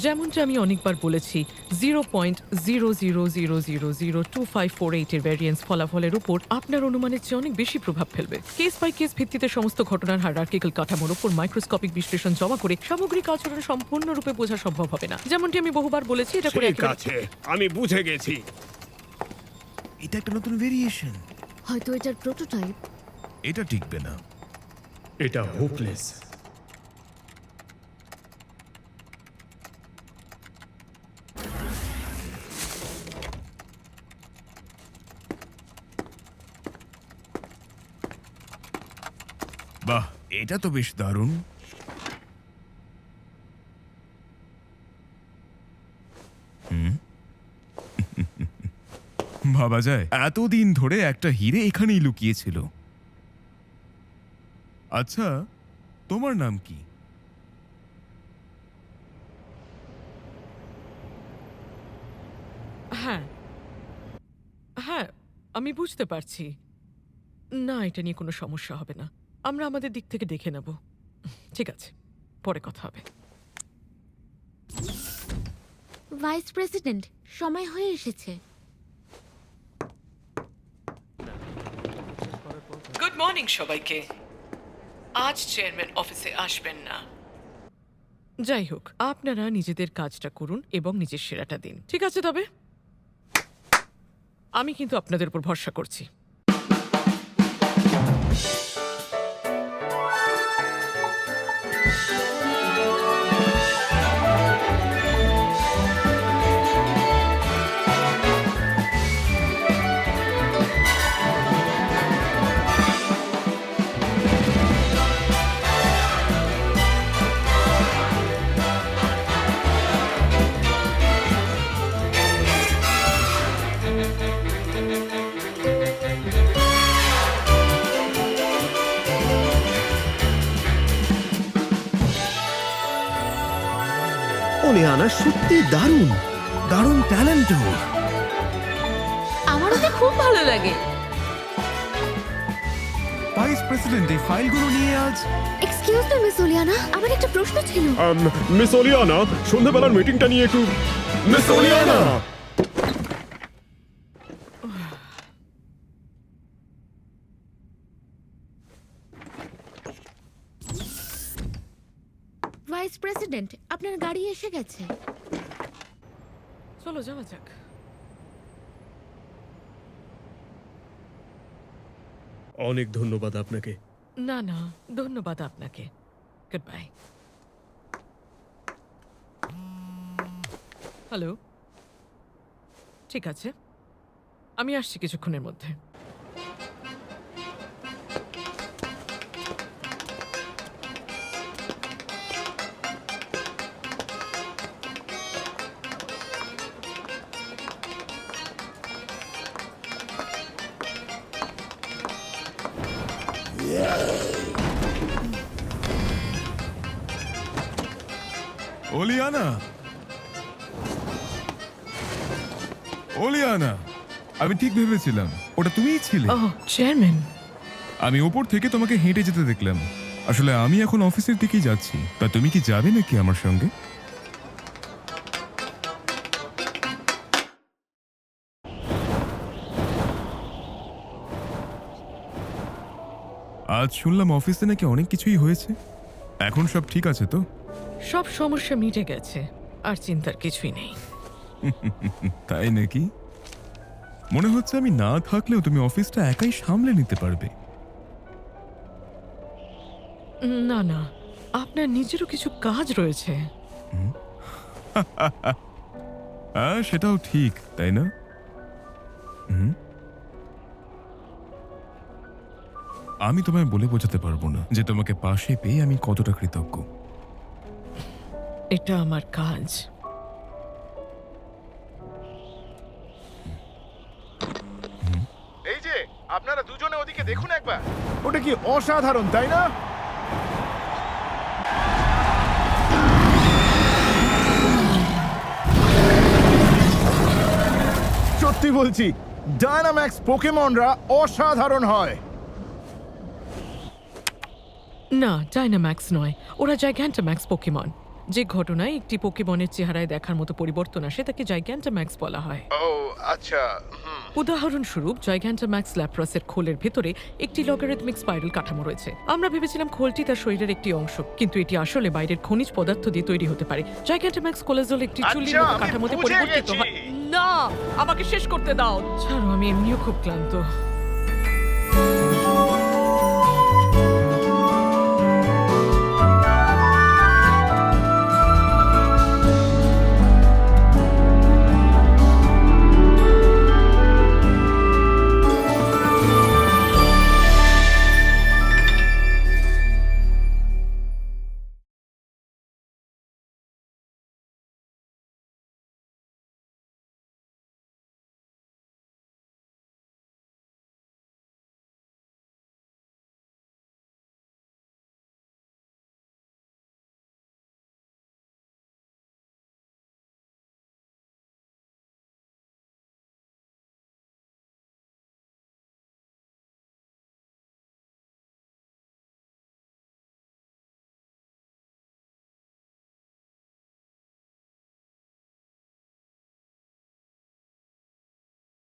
যেমনটা আমি অনেকবার বলেছি 0.00002548 এর ভ্যারিয়েন্স ফলাফলের উপর আপনার অনুমানের চেয়ে অনেক বেশি প্রভাব ফেলবে। কেস বাই কেস ভিত্তিতে সমস্ত ঘটনার হায়ারার্কিক্যাল কাঠামোর উপর মাইক্রোস্কোপিক বিশ্লেষণ জমা করে সামগ্রিক আচরণ সম্পূর্ণরূপে বোঝা সম্ভব হবে না। যেমনটি আমি বহুবার বলেছি, এটা করে ঠিক আছে, আমি বুঝে গেছি। এটা একটা নতুন ভেরিয়েশন। হয়তো এটার প্রোটোটাইপ। এটা টিকবে না। এটা হোপলেস। বাহ, এটা তো বেশ দারুণ। ভাবা যায় এতদিন ধরে একটা হিরে এখানেই লুকিয়েছিল। আচ্ছা, তোমার নাম কি? হ্যাঁ হ্যাঁ, আমি বুঝতে পারছি। না, এটা নিয়ে কোনো সমস্যা হবে না, আমরা আমাদের দিক থেকে দেখে নেব। ঠিক আছে, পরে কথা হবে। ভাইস প্রেসিডেন্ট, সময় হয়ে এসেছে। গুড মর্নিং সবাইকে। আজ চেয়ারম্যান অফিসে আসবেন না। যাই হোক, আপনারা নিজেদের কাজটা করুন এবং নিজের সেরাটা দিন, ঠিক আছে? তবে আমি কিন্তু আপনাদের উপর ভরসা করছি। ওলিয়ানা সত্যি দারুণ, দারুণ ট্যালেন্ট ওর। আমার ওকে খুব ভালো লাগে। ভাইস প্রেসিডেন্ট এই ফাইলগুলো নিয়ে আজ এক্সকিউজ মি মিস ওলিয়ানা, আমার একটা প্রশ্ন ছিল। মিস ওলিয়ানা, সন্ধ্যাবেলার মিটিংটা নিয়ে একটু। মিস ওলিয়ানা! ভাইস প্রেসিডেন্ট, আপনার গাড়ি এসে গেছে। চলো যাওয়া যাক। অনেক ধন্যবাদ আপনাকে। না না, ধন্যবাদ আপনাকে। Good bye. হ্যালো, ঠিক আছে, আমি আসছি কিছুক্ষণের মধ্যে। ওলিয়ানা, ওলিয়ানা, আমি ঠিক ভেবেছিলাম ওটা তুমিই ছিলে। ওহ, চেয়ারম্যান। আমি ওপর থেকে তোমাকে হেঁটে যেতে দেখলাম। আসলে আমি এখন অফিসের দিকেই যাচ্ছি। তা তুমি কি যাবে নাকি আমার সঙ্গে? আজ শুনলাম অফিসে নাকি অনেক কিছুই হয়েছে। এখন সব ঠিক আছে তো? সব সমস্যা মিটে গেছে, আর চিন্তার কিছুই নেই। তাই নাকি? মনে হচ্ছে আমি না থাকলেও তুমি অফিসটা একাই সামলে নিতে পারবে। না না, আপনার নিজেরও কিছু কাজ রয়েছে। হ্যাঁ, সেটাও ঠিক, তাই না? আমি তোমায় বলে বোঝাতে পারবো না যে তোমাকে পাশে পেয়ে আমি কতটা কৃতজ্ঞ। এটা আমার কাজ। এই যে আপনারা দুজনে ওদিকে দেখুন একবার। ওটা কি অসাধারণ, তাই না? সত্যি বলছি, ডায়নাম্যাক্স পোকেমনরা অসাধারণ হয়। না, ডায়নাম্যাক্স নয়, ওরা জাইগ্যান্টাম্যাক্স পোকেমন। যে ঘটনায় একটি পোকেমনের চেহারায় দেখার মতো পরিবর্তন আসে তাকে জাইগ্যান্টাম্যাক্স বলা হয়। ও আচ্ছা। উদাহরণস্বরূপ জাইগ্যান্টাম্যাক্স ল্যাপ্রাসের খোলের ভেতরে একটি লগারিদমিক স্পাইরাল কাঠামো রয়েছে। আমরা ভেবেছিলাম খোলটি তার শরীরের একটি অংশ, কিন্তু এটি আসলে বাইরের খনিজ পদার্থ দিয়ে তৈরি হতে পারে। জাইগ্যান্টাম্যাক্স কোলাজল একটি চুল্লির মতো আমি কাঠামোতে বুঝে পরিবর্তিত গেছি। হয়। না, আমাকে শেষ করতে দাও। ছাড়ো, আমি এমনিও খুব ক্লান্ত।